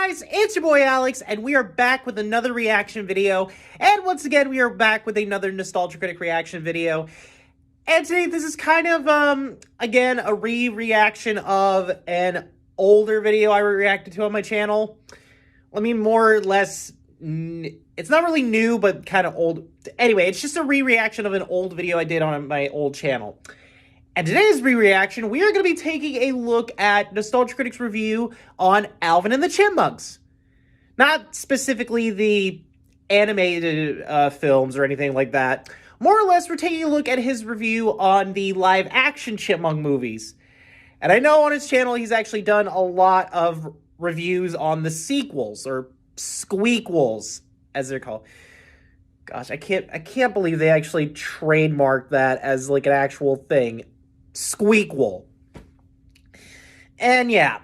guys, it's your boy Alex, and we are back with another reaction video. And once again, we are back with another Nostalgia Critic reaction video. And today, this is kind of, again, a reaction of an older video I reacted to on my channel. I mean, more or less, it's not really new, but kind of old. Anyway, it's just a reaction of an old video I did on my old channel. And today's reaction, we are going to be taking a look at Nostalgia Critic's review on Alvin and the Chipmunks. Not specifically the animated films or anything like that. More or less, we're taking a look at his review on the live-action Chipmunk movies. And I know on his channel he's actually done a lot of reviews on the sequels, or squeakquels, as they're called. Gosh, I can't believe they actually trademarked that as like an actual thing. Squeakquel. And yeah,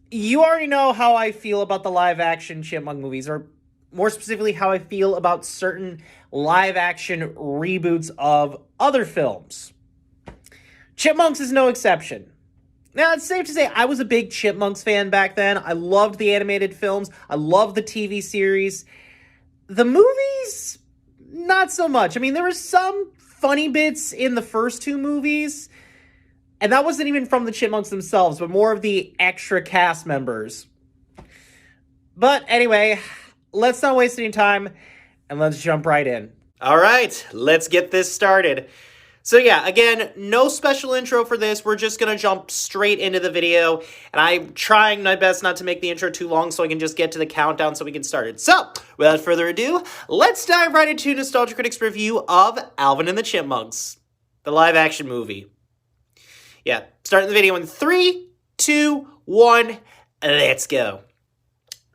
you already know how I feel about the live-action Chipmunk movies, or more specifically, how I feel about certain live-action reboots of other films. Chipmunks is no exception. Now, it's safe to say I was a big Chipmunks fan back then. I loved the animated films. I loved the TV series. The movies, not so much. I mean, there were some funny bits in the first two movies, and that wasn't even from the Chipmunks themselves, but more of the extra cast members. But anyway, let's not waste any time, and let's jump right in. All right, let's get this started. So yeah, again, no special intro for this. We're just going to jump straight into the video. And I'm trying my best not to make the intro too long so I can just get to the countdown so we can start it. So, without further ado, let's dive right into Nostalgia Critic's review of Alvin and the Chipmunks, the live-action movie. Yeah, starting the video in 3, 2, 1, let's go.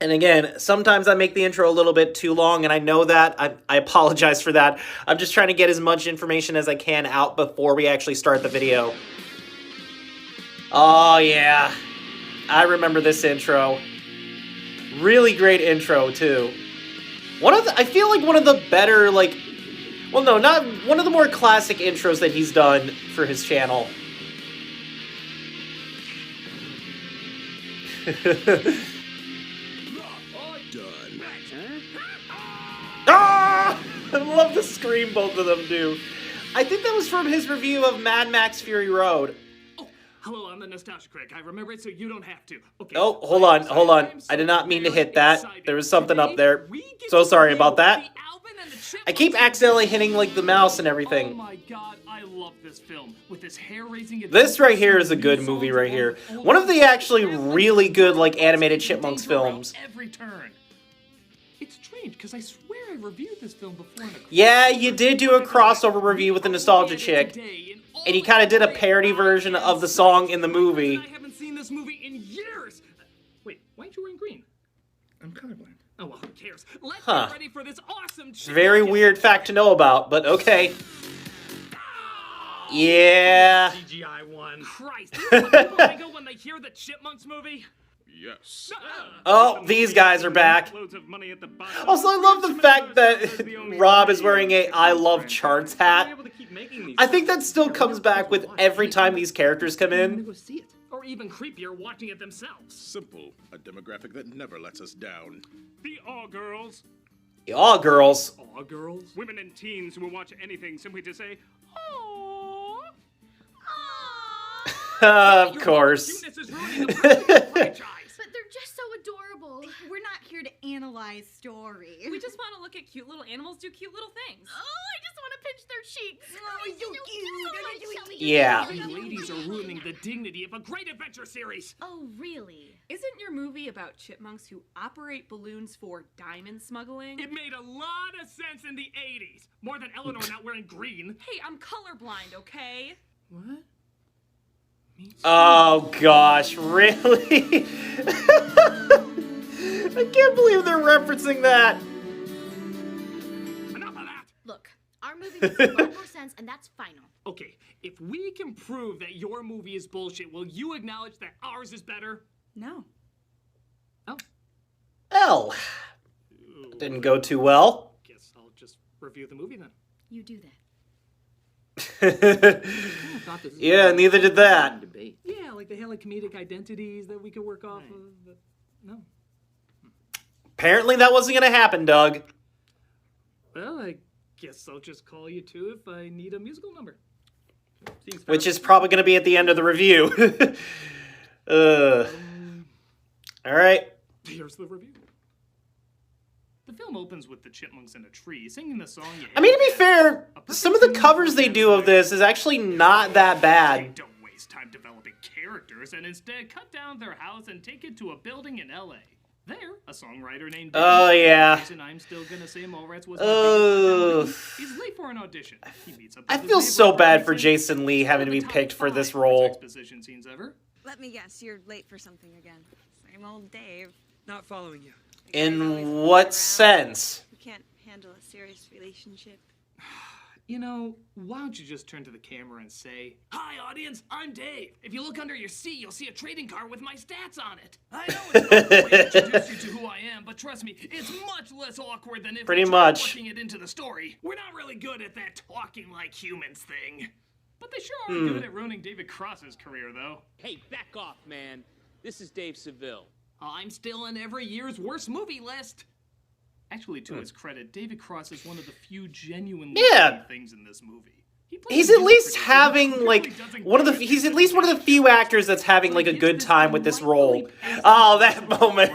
And again, sometimes I make the intro a little bit too long, and I know that. I apologize for that. I'm just trying to get as much information as I can out before we actually start the video. Oh, yeah. I remember this intro. Really great intro, too. I feel like one of the better, like... Well, no, not... One of the more classic intros that he's done for his channel. Ah! I love the scream both of them do. I think that was from his review of Mad Max Fury Road. Oh, hello, I'm the Nostalgia Critic. I remember it so you don't have to. Okay. Oh, hold on. I did not mean to hit that. There was something up there. So sorry about that. I keep accidentally hitting like the mouse and everything. Oh my god, I love this film. With this hair-raising... This right here is a good movie right here. One of the actually really good like animated Chipmunks films. Every turn. It's strange because I swear I reviewed this film before. Yeah, you did do a crossover review with the Nostalgia Chick, and you kind of did a parody version of the song in the movie. I haven't seen this movie in years. Wait, why aren't you wearing green? I'm colorblind. Oh well, who cares? Let's get ready for this awesome. Very weird fact to know about, but okay. Yeah. CGI one. Christ, you know what people think when they hear the Chipmunks movie? Yes. Oh, these guys are back. Also, I love the fact that Rob is wearing a I Love Charts hat. I think that still comes back with every time these characters come in. Or even creepier, watching it themselves. Simple, a demographic that never lets us down. The all girls. The all girls. All girls? Women and teens who will watch anything simply to say, aww. Of course. But they're just so adorable. We're not here to analyze story. We just want to look at cute little animals do cute little things. Oh, I just want to pinch their cheeks. Oh, so cute. Yeah. You ladies are ruining the dignity of a great adventure series. Oh, really? Isn't your movie about chipmunks who operate balloons for diamond smuggling? It made a lot of sense in the 80s. More than Eleanor not wearing green. Hey, I'm colorblind, okay? What? Oh gosh, really? I can't believe they're referencing that. Enough of that! Look, our movie makes a lot more sense, and that's final. Okay, if we can prove that your movie is bullshit, will you acknowledge that ours is better? No. Oh. Well, didn't go too well. Guess I'll just review the movie then. You do that. Yeah, neither did that. Yeah, like they had like comedic identities that we could work off of, but no. Apparently that wasn't going to happen, Doug. Well, I guess I'll just call you two if I need a musical number. Which is probably going to be at the end of the review. All right. Here's the review. The film opens with the chipmunks in a tree singing the song. I mean, to be fair, some of the covers they do of this is actually not that They bad. don't waste time developing characters and instead cut down their house and take it to a building in LA. There, a songwriter named Oh, yeah. The reason I'm still gonna say Mallrats was Oh. he's late for an audition. He meets up I with his feel neighbor so bad for and Jason Lee having to be picked for this role. Exposition scenes ever. Let me guess, you're late for something again. Same old Dave. Not following you. In what sense? Who can't handle a serious relationship. You know, why don't you just turn to the camera and say, "Hi, audience, I'm Dave. If you look under your seat, you'll see a trading card with my stats on it." I know it's not the way to introduce you to who I am, but trust me, it's much less awkward than if Pretty we tried much. working it into the story. We're not really good at that talking like humans thing. But they sure are good at ruining David Cross's career, though. Hey, back off, man. This is Dave Seville. I'm still in every year's worst movie list. Actually, to his credit, David Cross is one of the few genuinely Yeah. funny things in this movie. He plays He's a at least music having producer who like really doesn't one of the give a he's shit at least one of the few actors that's having like a good time with this role. Oh, that moment.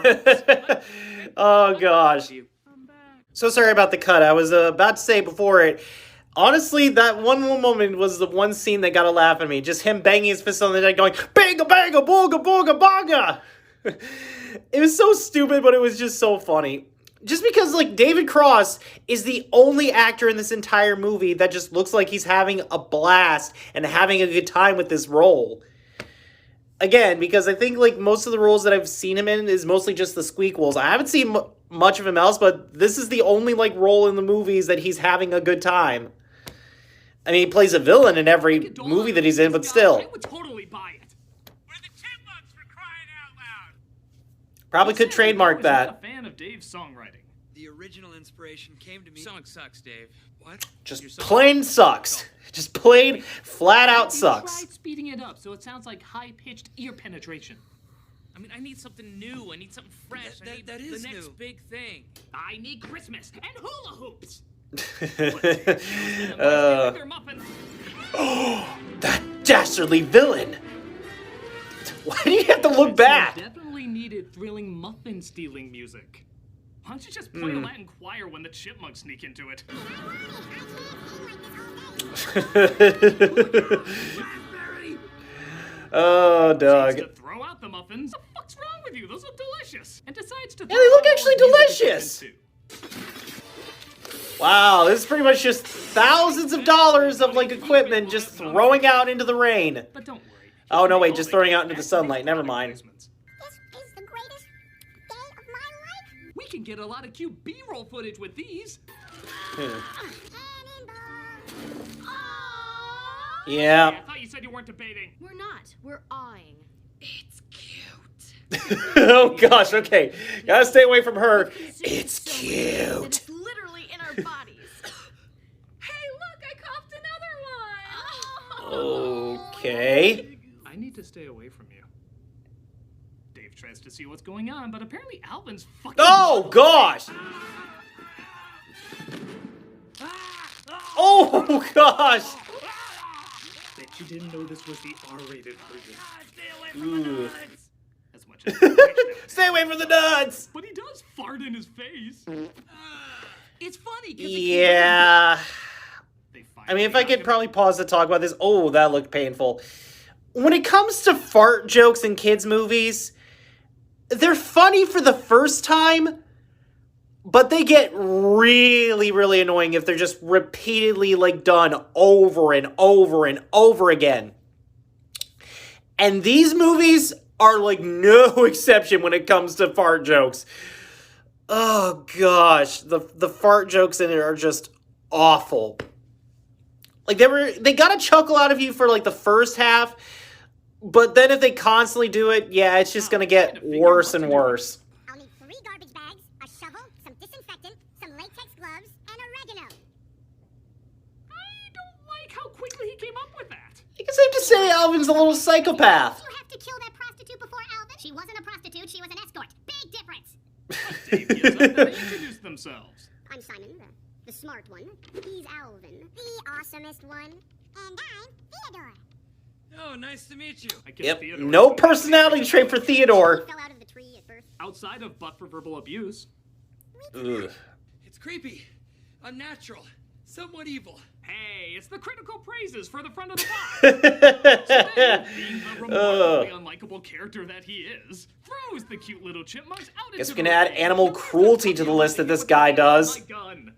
Oh gosh. So sorry about the cut. I was about to say before it. Honestly, that one little moment was the one scene that got a laugh at me. Just him banging his fist on the deck going, banga, banga, booga, booga, banga. It was so stupid, but it was just so funny. Just because, like, David Cross is the only actor in this entire movie that just looks like he's having a blast and having a good time with this role. Again, because I think, like, most of the roles that I've seen him in is mostly just the Squeakquels. I haven't seen much of him else, but this is the only, like, role in the movies that he's having a good time. I mean, he plays a villain in every movie that he's in, but still. I would totally buy it. We're the chipmunks for crying out loud. Probably could trademark I'm that. not a fan of Dave's songwriting. The original inspiration came to me. Song sucks, Dave. What? Just plain sucks. Just plain, flat out We sucks. tried speeding it up so it sounds like high-pitched ear penetration. I mean, I need something new. I need something fresh. I need that the is next new. big thing. I need Christmas and hula hoops. Uh, Their muffins. that dastardly villain! Why do you have to look back? Definitely needed thrilling muffin-stealing music. Why don't you just play a Latin choir when the chipmunks sneak into it? Oh, Doug. To throw out the muffins. What the fuck's wrong with you? Those look delicious. And decides to. Yeah, they look actually delicious. Wow, this is pretty much just thousands of dollars of, like, equipment just throwing out into the rain. But don't worry. Oh, no, wait, just throwing out into the sunlight. Never mind. This is the greatest day of my life. We can get a lot of cute B-roll footage with these. Yeah. I thought you said you weren't debating. We're not. We're awing. It's cute. Oh, gosh, okay. Gotta stay away from her. It's So much that cute. It's literally in our bodies. Hey, look, I coughed another one. Okay. I need to stay away from you. Dave tries to see what's going on, but apparently Alvin's fucking. Oh, gosh. Oh, gosh. Bet you didn't know this was the R-rated version. Ooh. As much as I wish that- Stay away from the nuts. But he does fart in his face. It's funny. 'Cause Yeah. They I mean, if I could probably pause to talk about this. Oh, that looked painful. When it comes to fart jokes in kids' movies, they're funny for the first time, but they get really, really annoying if they're just repeatedly, like, done over and over and over again. And these movies are, like, no exception when it comes to fart jokes. Oh, gosh. The fart jokes in it are just awful. Like, they got a chuckle out of you for, like, the first half, but then if they constantly do it, yeah, it's just gonna get worse and worse. I'll need 3 garbage bags, a shovel, some disinfectant, some latex gloves, and oregano. I don't like how quickly he came up with that. I think it's safe to say Alvin's a little psychopath. You have to kill that prostitute before Alvin? She wasn't a prostitute, she was an escort. Big difference. Dave gets up and they introduce themselves. I'm Simon, the smart one. He's Alvin, the awesomest one. And I'm Theodore. Oh, nice to meet you. I guess Yep, Theodore no is personality trait for Theodore. He fell out of the tree at birth. outside of but for verbal abuse. Ugh. It's creepy, unnatural, somewhat evil. Hey, it's the critical praises for the front of the box. So then, being the remarkably unlikable character that he is, throws the cute little chipmunks out into Guess we the can add rain. animal cruelty to the list that this guy does. My gun.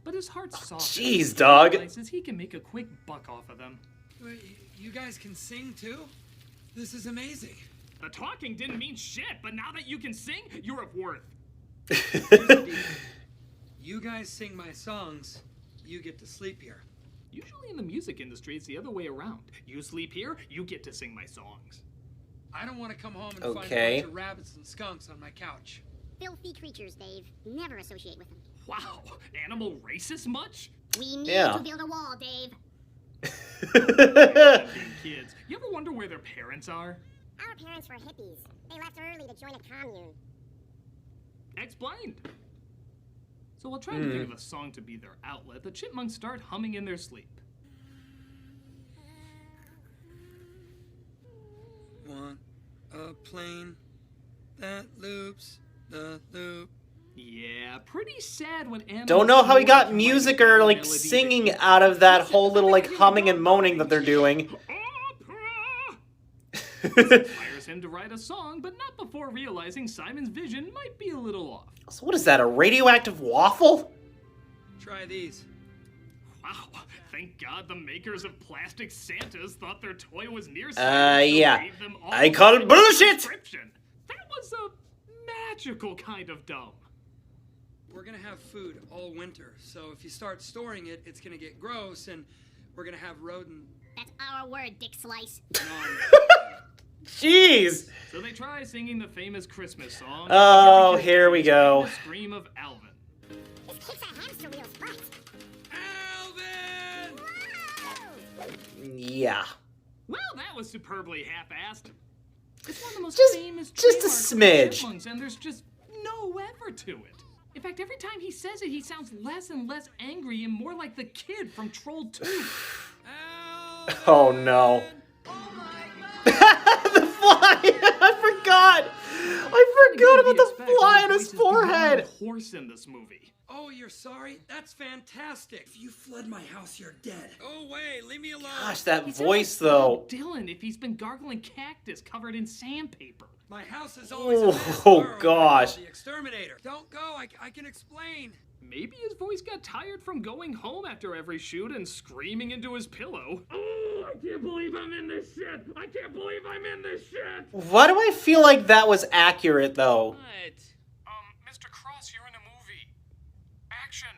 But his heart's soft. Jeez, dog. Since he can make a quick buck off of them. Wait, you guys can sing too? This is amazing. The talking didn't mean shit, but now that you can sing, you're of worth. You guys sing my songs, you get to sleep here. Usually in the music industry, it's the other way around. You sleep here, you get to sing my songs. I don't want to come home and find Okay. a bunch of rabbits and skunks on my couch. Filthy creatures, Dave. Never associate with them. Wow, animal racist much? We need Yeah. to build a wall, Dave. Kids, you ever wonder where their parents are? Our parents were hippies. They left early to join a commune. Explained. So while trying to think of a song to be their outlet, the chipmunks start humming in their sleep. Want a plane that loops the loop. Yeah, pretty sad when animals... Don't know how he got like music or like melody singing that- out of that whole little like humming and moaning that they're doing. Inspires him to write a song, but not before realizing Simon's vision might be a little off. So what is that, a radioactive waffle? Try these. Wow, thank God the makers of plastic Santas thought their toy was near yeah. gave them all I call it the bullshit! description. That was a magical kind of dumb. We're gonna have food all winter, so if you start storing it, it's gonna get gross, and we're gonna have rodent. That's our word, Dick Slice. Jeez! So they try singing the famous Christmas song. Oh, here we go. The scream of Alvin. This kid's a hamster wheel sprite. Alvin! Whoa! Yeah. Well, that was superbly half-assed. It's one of the most Just- famous just a trademarks of the smidge. Chipmunks, and there's just no effort to it. In fact, every time he says it, he sounds less and less angry and more like the kid from Troll 2. Alvin! Oh no. The fly! I forgot about the fly on his forehead! A horse in this movie. Oh, you're sorry? That's fantastic. If you flood my house, you're dead. Oh, wait, leave me alone. Gosh, that He sounds voice like though. Bob Dylan if he's been gargling cactus covered in sandpaper. My house is always a mass Oh, burrow. gosh. The exterminator. Don't go. I can explain. Maybe his voice got tired from going home after every shoot and screaming into his pillow. Oh, I can't believe I'm in this shit! I can't believe I'm in this shit! Why do I feel like that was accurate though? What? Mr. Cross, you're in a movie. Action!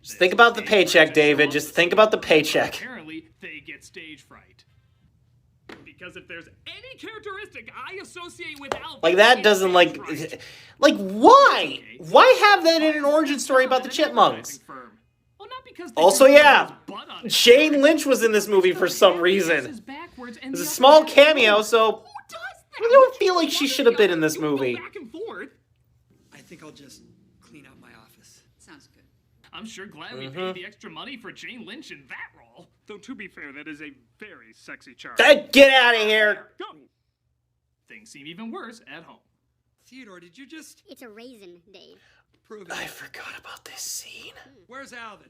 Just think about the paycheck, David. Just think about the paycheck. Apparently, they get stage fright. Because if there's any characteristic I associate with Alvin... Like that it's doesn't stage like fright. like why? Why have that in an origin story about the chipmunks? Well, not because they Also, threw yeah, his butt on it. Shane Lynch was in this movie for some reason. It It's a small cameo, so I don't feel like she should have been in this movie. Back and forth. I think I'll just clean out my office. Sounds good. I'm sure glad we paid the extra money for Jane Lynch in that role. Though to be fair, that is a very sexy charm. Get out of here! Go. Things seem even worse at home. Theodore, did you just It's a raisin, Dave. prove I it? forgot about this scene. Where's Alvin?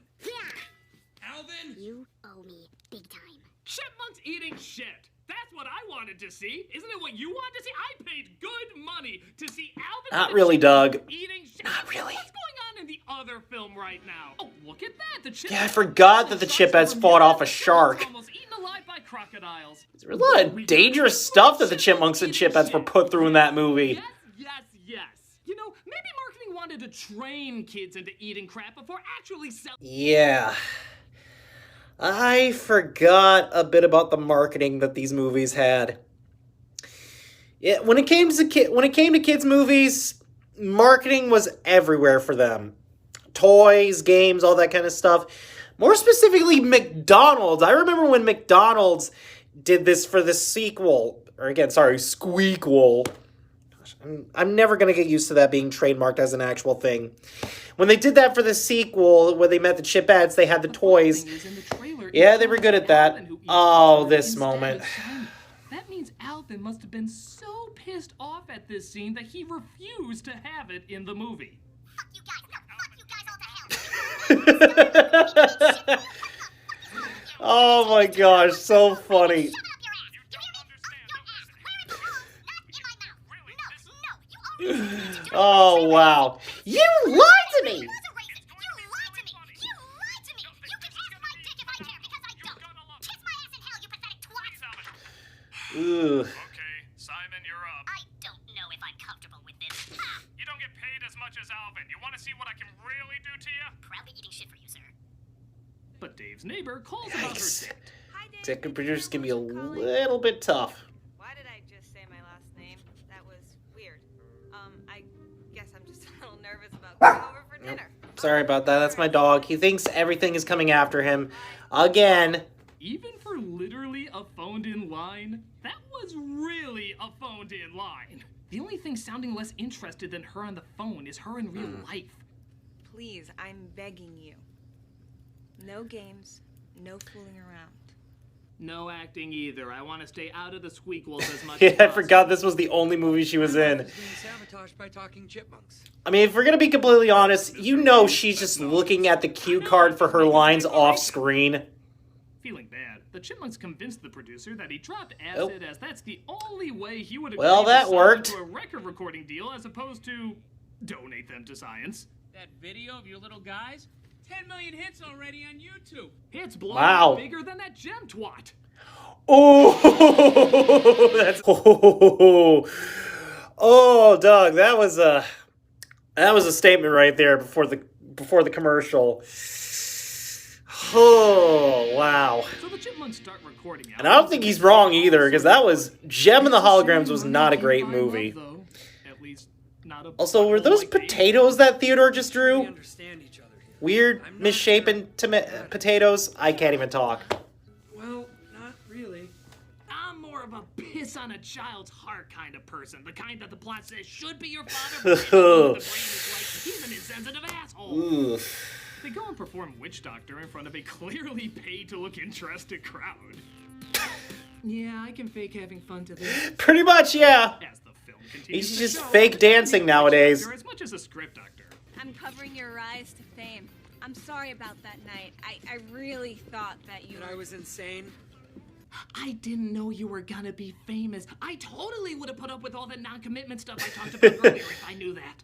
Alvin? You owe me big time. Chipmunks eating shit. That's what I wanted to see. Isn't it what you wanted to see? I paid good money to see Alvin Not and the really, chipmunks Doug. eating shit. Not really. What's going on in the other film right now? Oh, look at that. The Yeah, I chipmunks forgot that the chipettes fought off a shark. almost eaten alive by crocodiles. There's a lot of dangerous stuff that the chipmunks and chipettes were put through in that movie. Yes. You know, maybe marketing wanted to train kids into eating crap before actually selling. Yeah. I forgot a bit about the marketing that these movies had. Yeah, when it came to kids movies, marketing was everywhere for them. Toys, games, all that kind of stuff. More specifically, McDonald's. I remember when McDonald's did this for the sequel, or again, sorry, Squeakquel. Gosh, I'm never going to get used to that being trademarked as an actual thing. When they did that for the sequel, where they met the Chipettes, they had the toys. Yeah, they were good at that. Oh, this moment. That means Alvin must have been so pissed off at this scene that he refused to have it in the movie. Fuck you guys. No, fuck you guys all to hell. Oh my gosh, so funny. Oh, wow. You lied to me! Ugh. Okay, Simon, you're up. I don't know if I'm comfortable with this. You don't get paid as much as Alvin. You want to see what I can really do to you? Proudly eating shit for you, sir. But Dave's neighbor calls about her date. Hi, Dave. Executive producers can be a Calling. little bit tough. Why did I just say my last name? That was weird. I guess I'm just a little nervous about going over for dinner. Sorry about that. That's my dog. He thinks everything is coming after him. Again. Even for literally a phoned-in line, that was really a phoned-in line. The only thing sounding less interested than her on the phone is her in real life. Please, I'm begging you. No games, no fooling around. No acting either. I want to stay out of the squeakles as much Yeah, as I possible. forgot this was the only movie she was in. Being sabotaged by talking chipmunks. I mean, if we're gonna be completely honest, you know she's just looking at the cue card for her lines off screen. Feeling bad, the Chipmunks convinced the producer that he dropped acid as that's the only way he would agree Well, to that sign worked. to a record recording deal as opposed to donate them to science. That video of your little guys? 10 million hits already on YouTube. It's blowing Wow. up bigger than that gem twat. Oh, that's oh, Doug, that was a statement right there before the commercial. Oh, wow. So the Chipmunks start recording out. And I don't think he's wrong either, because that was Gem and the Holograms was not a great movie. At least not a Also, were those potatoes that Theodore just We drew? understand each other here. Weird, I'm not misshapen potatoes? I can't even talk. Well, not really. I'm more of a piss on a child's heart kind of person. The kind that the plot says should be your father, but the brain is like, he's an insensitive asshole. Oof. They go and perform Witch Doctor in front of a clearly paid-to-look interested crowd. Yeah, I can fake having fun to this. Pretty much, yeah. As the film continues He's to just show, fake dancing Witch nowadays. Doctor as much as a script doctor. I'm covering your rise to fame. I'm sorry about that night. I really thought that you That I was insane. I didn't know you were gonna be famous. I totally would have put up with all the non-commitment stuff I talked about earlier if I knew that.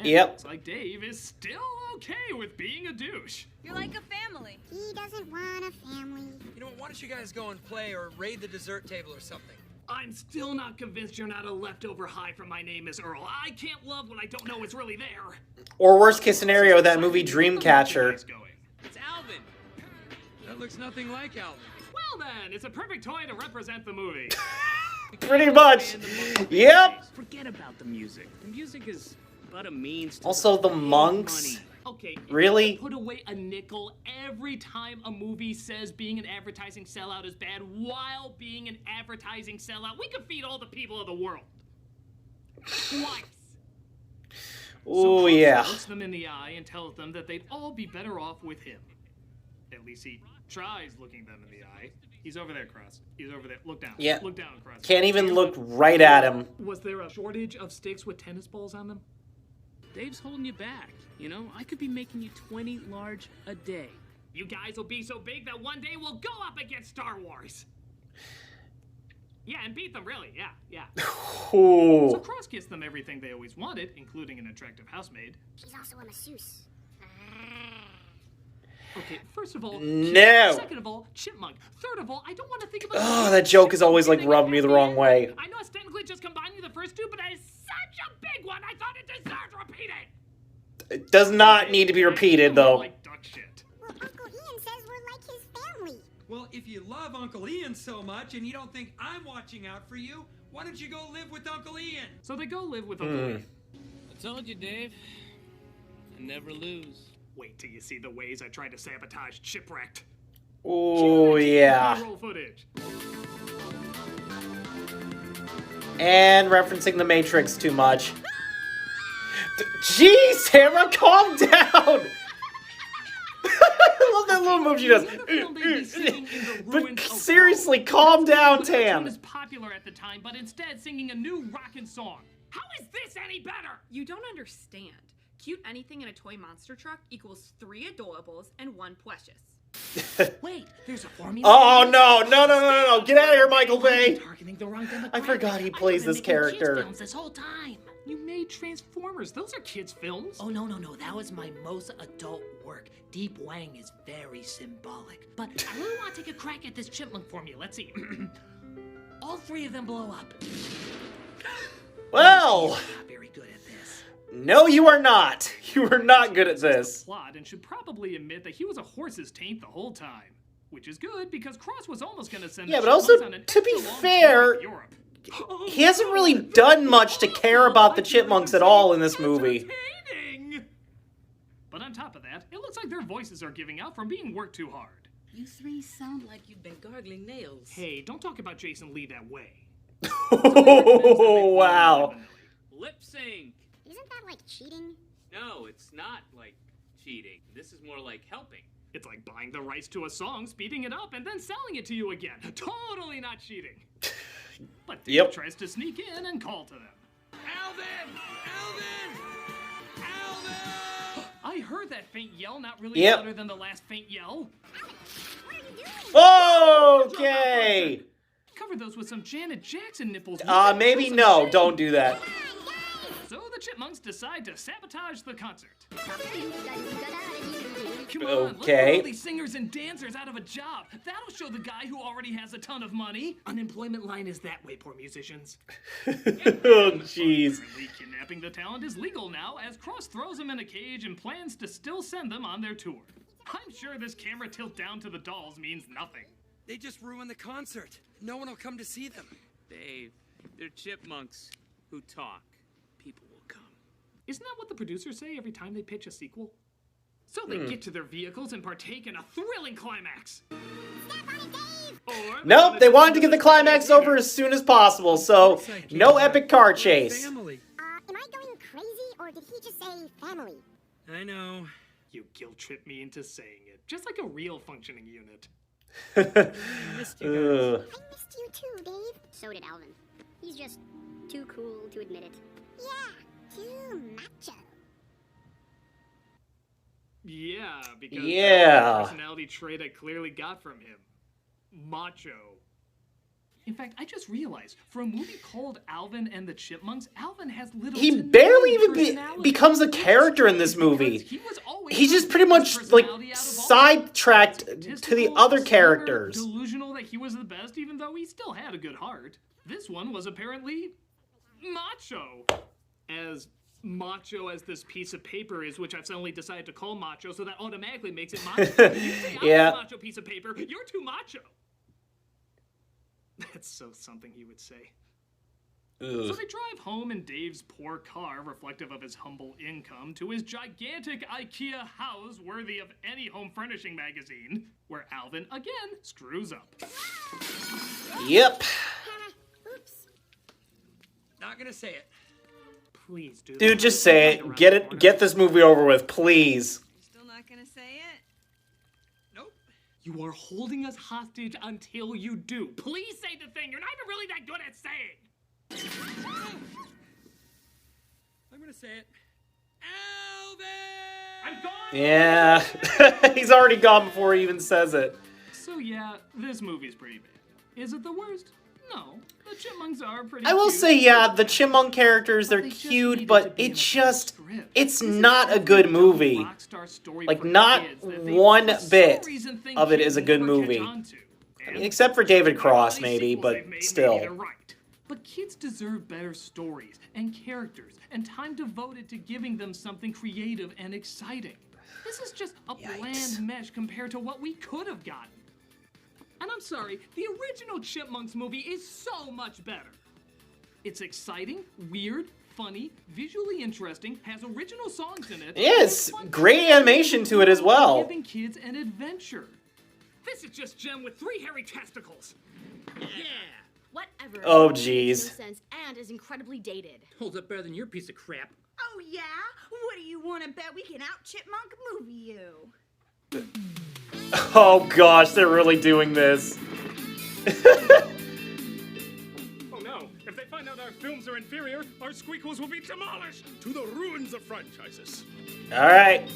And Yep. It looks like Dave is still okay with being a douche. You're like a family. He doesn't want a family. You know what? Why don't you guys go and play or raid the dessert table or something? I'm still not convinced you're not a leftover high from My Name is Earl. I can't love what I don't know is really there. Or worst case scenario, that movie Dreamcatcher. It's Alvin. That looks nothing like Alvin. Well then, it's a perfect toy to represent the movie. Pretty much. Yep. Forget about the music. The music is but a means to Also, the big monks. money. Okay, if Really? you put away a nickel every time a movie says being an advertising sellout is bad while being an advertising sellout, we could feed all the people of the world. Twice. Oh, so yeah. Cross looks them in the eye and tells them that they'd all be better off with him. At least he tries looking them in the eye. He's over there, Cross. He's over there. Look down. Yeah. Look down, Cross. Can't even look right at him. Was there a shortage of sticks with tennis balls on them? Dave's holding you back. You know, I could be making you 20 large a day. You guys will be so big that one day we'll go up against Star Wars. Yeah, and beat them, really. Yeah. So Ooh. Cross gets them everything they always wanted, including an attractive housemaid. She's also a masseuse. Okay, first of all, No. Second of all, chipmunk. Third of all, I don't want to think about. Oh, that joke is always like rubbed me the wrong way. I know it's technically just combining the first two, but that is such a big one. I thought it deserved repeating. It does not need to be repeated, though. Like duck shit. Well, Uncle Ian says we're like his family. Well, if you love Uncle Ian so much and you don't think I'm watching out for you, why don't you go live with Uncle Ian? So they go live with Uncle Ian. I told you, Dave. I never lose. Wait till you see the ways I tried to sabotage Chipwrecked. Oh, yeah. Roll footage. And referencing the Matrix too much. Jeez, Tamara, calm down! I love that little move she does. But seriously, calm down, Tam. Was popular at the time, but instead singing a new rockin' song. How is this any better? You don't understand. Cute anything in a toy monster truck equals 3 adorables and 1 precious. Wait, there's a formula. Oh no! Get out of here, Michael Bay! Targeting the wrong demographic. I forgot he plays this character. Films this whole time. You made Transformers. Those are kids' films. Oh no! That was my most adult work. Deep Wang is very symbolic. But I really want to take a crack at this chipmunk formula. Let's see. All 3 of them blow up. Well, Not very good at this. no, you are not. You are not good at this. Plot and should probably admit that he was a horse's taint the whole time, which is good because Cross was almost going to send. Yeah, the but also, Chipmunks on an to be extra long fair, tour of Europe. he hasn't really done much to care about the Chipmunks at all in this movie. Entertaining. But on top of that, it looks like their voices are giving out from being worked too hard. You 3 sound like you've been gargling nails. Hey, don't talk about Jason Lee that way. Oh, wow. Lip sync. Isn't that like cheating? No, it's not like cheating. This is more like helping. It's like buying the rights to a song, speeding it up, and then selling it to you again. Totally not cheating. But Dave tries to sneak in and call to them. Alvin! I heard that faint yell, not really louder than the last faint yell. Okay. Cover those with some Janet Jackson nipples. Maybe no, don't do that. So the Chipmunks decide to sabotage the concert. Come on, let's put all these singers and dancers out of a job. That'll show the guy who already has a ton of money. Unemployment line is that way, poor musicians. Oh, jeez. Apparently, kidnapping the talent is legal now, as Cross throws them in a cage and plans to still send them on their tour. I'm sure this camera tilt down to the dolls means nothing. They just ruined the concert. No one will come to see them. Dave, they're chipmunks who talk. People will come. Isn't that what the producers say every time they pitch a sequel? So they get to their vehicles and partake in a thrilling climax. Nope, they wanted to get the climax over as soon as possible, so no epic car chase. Am I going crazy, or did he just say family? I know. You guilt tripped me into saying it, just like a real functioning unit. I missed you guys. I missed you too, Dave. So did Alvin. He's just too cool to admit it. Yeah, too macho. Yeah, because that's the personality trait I clearly got from him. Macho. In fact, I just realized, for a movie called Alvin and the Chipmunks, Alvin has little He barely even becomes a character in this movie. He's just pretty much, like, sidetracked to the other characters. Delusional that he was the best, even though he still had a good heart. This one was apparently macho. As macho as this piece of paper is, which I've suddenly decided to call macho, so that automatically makes it macho. If you say I'm a macho piece of paper, you're too macho. That's so something he would say. Ugh. So they drive home in Dave's poor car, reflective of his humble income, to his gigantic IKEA house worthy of any home furnishing magazine, where Alvin, again, screws up. Yep. Oops. Not gonna say it. Please, dude. Dude, just say it. Get this movie over with, please. Still not gonna say it? Nope. You are holding us hostage until you do. Please say the thing. You're not even really that good at saying. I'm gonna say it. Alvin! I'm gone! Yeah. He's already gone before he even says it. So yeah, this movie's pretty bad. Is it the worst? No. The Chipmunks are pretty I will cute. say, yeah, the Chipmunk characters, they're cute, but it's not a good movie. Like, not one bit of it is a good movie. I mean, except for David Cross, maybe, but still. But kids deserve better stories and characters and time devoted to giving them something creative and exciting. This is just a bland mesh compared to what we could have gotten. And I'm sorry, the original Chipmunks movie is so much better. It's exciting, weird, funny, visually interesting, has original songs in it. Yes, great animation to it as well. Giving kids an adventure. This is just Jem with 3 hairy testicles. Yeah, Whatever. Oh, It jeez. makes no sense and is incredibly dated. Holds up better than your piece of crap. Oh, yeah? What do you want to bet we can out-chipmunk movie you? Oh gosh, they're really doing this. Oh no, if they find out our films are inferior, our squeakles will be demolished! To the ruins of franchises. Alright.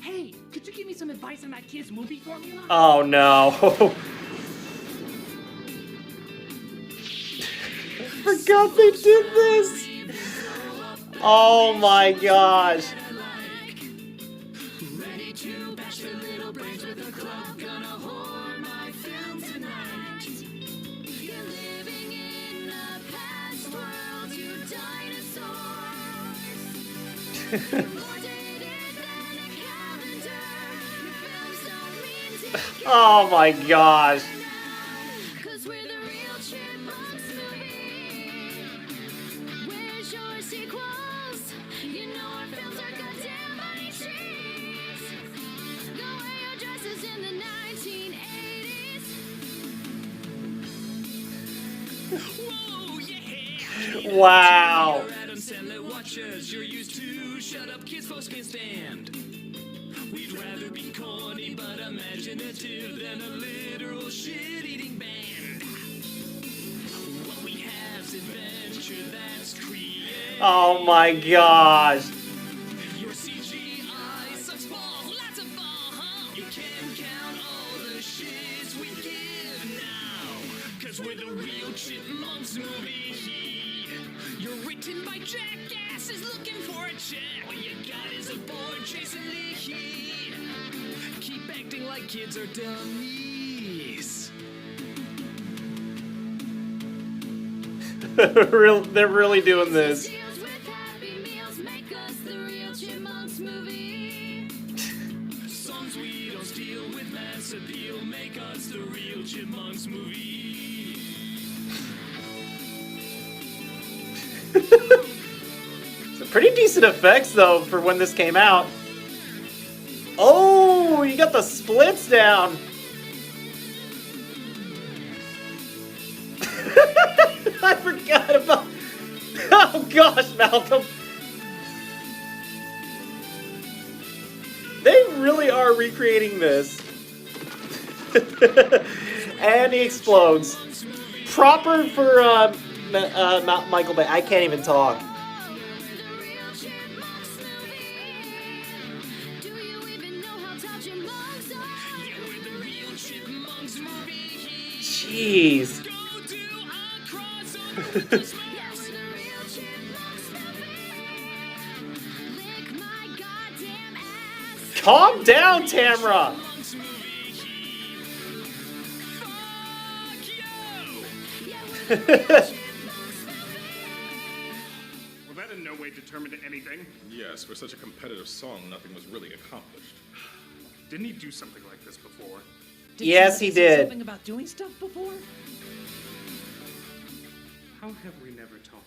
Hey, could you give me some advice on that kid's movie formula? Oh no. Forgot they did this. Oh my gosh. Oh my gosh. Wow. Adam Sandler watchers, you're used to shut up kids folks can't stand. We'd rather be corny but imaginative than a literal shit-eating band. What we have's adventure that's creative. Oh my gosh. Your CGI sucks balls, lots of ball, huh? You can count all the shits we give now. Cause we're the real Chipmunks movie. You're written by jackasses looking for a check. All you got is a board chasing Lee. Keep acting like kids are dummies. They're really doing this. Songs we don't steal with mass appeal make us the real Chipmunks movie. Some pretty decent effects though for when this came out. Oh, you got the splits down. I forgot about. Oh gosh, Malcolm. They really are recreating this. And he explodes. Proper for Michael Bay. I can't even talk. Jeez. Calm down, Tamra. Well, that in no way determined anything. Yes, for such a competitive song, nothing was really accomplished. Didn't he do something like this before? Yes, he did. Something about doing stuff before? How have we never talked?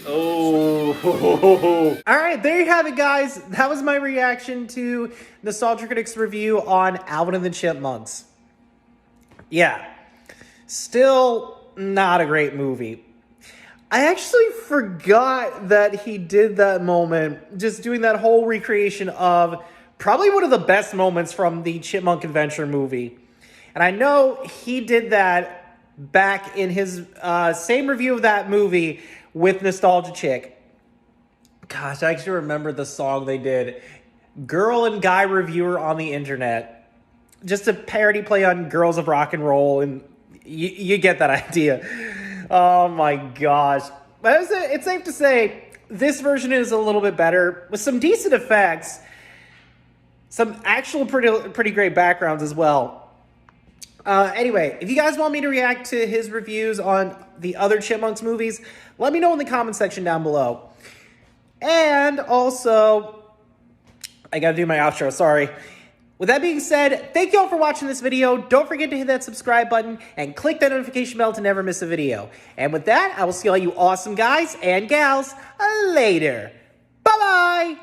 Oh. All right, there you have it, guys. That was my reaction to Nostalgia Critic's review on Alvin and the Chipmunks. Yeah, still not a great movie. I actually forgot that he did that moment, just doing that whole recreation of probably one of the best moments from the Chipmunk Adventure movie. And I know he did that back in his same review of that movie with Nostalgia Chick. Gosh, I actually remember the song they did. Girl and Guy Reviewer on the Internet. Just a parody play on Girls of Rock and Roll, and you get that idea. Oh my gosh. But it's safe to say, this version is a little bit better, with some decent effects. Some actual pretty great backgrounds as well. Anyway, if you guys want me to react to his reviews on the other Chipmunks movies, let me know in the comment section down below. And also, I gotta do my outro, sorry. With that being said, thank you all for watching this video. Don't forget to hit that subscribe button and click that notification bell to never miss a video. And with that, I will see all you awesome guys and gals later. Bye-bye!